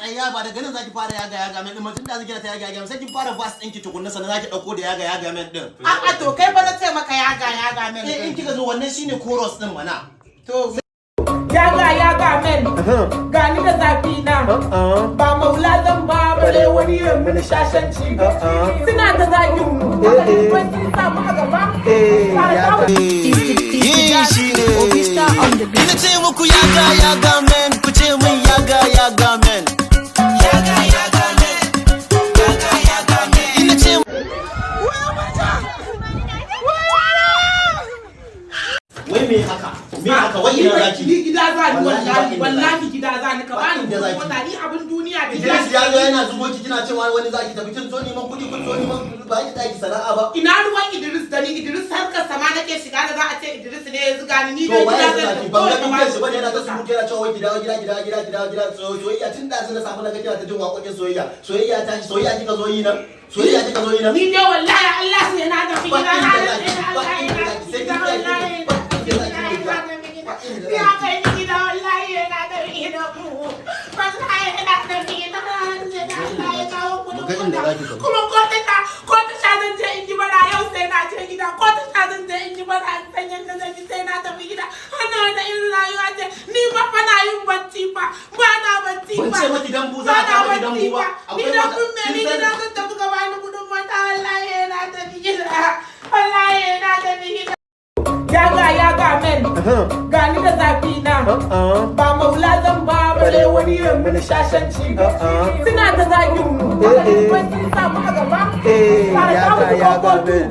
Tsaya ba daga nan zaki fara yaga men din mutum da zaki ta yaga sai kin fara vas ɗinki tukunna sannan zaki dauko da yaga men din. A'a to kai ba na ce maka yaga men. In kika zo wannan shine chorus din mana. To yaga men. Gani da zafi na. Ba maula zan ba bare wani yan mun shashanci. Suna ta zagin mu. Wai sun samu a gaba. Ina ce muku yaga men ku ce mun yaga men. Wai me haka wai ina zaki ni gida za ni wallahi gida za ni ka bani mota ni abin duniya da Idris ya ga yana zubo ki kina cewa wani zaki tafi kin zo neman kudi kun zo neman ba ki daki sana'a ba ina ruwan Idris da ni Idris harkar sama nake shiga da za a ce Idris ne ya zuga ni to wai zaki ba ga kin shi bane yana ta su kira cewa wai gida soyayya tun da zan samu daga kina ta jin waƙoƙin soyayya ta soyayya kika zo yi nan ni dai wallahi Allah sai na tafi gida na ya kai ni gida wallahi yana da gida mu ba sai yana da gida kuma ko ta zan je in ji bana yau sai na je gida ko ta zan je in ji bana san yanda zan ji sai na tafi gida wannan wata irin rayuwa ce ni ba fa na yin bacci ba na bacci ba ban ce maki dan buza ka maki dan buwa ni da kun me ni gida zan tafi gaba ni gudun mata wallahi yana tafi gida wallahi yana tafi gida yaga men gani da zafi na ba maula zan ba bare wani yan mun shashanci suna ta zagin mu wai sun samu a gaba yaga men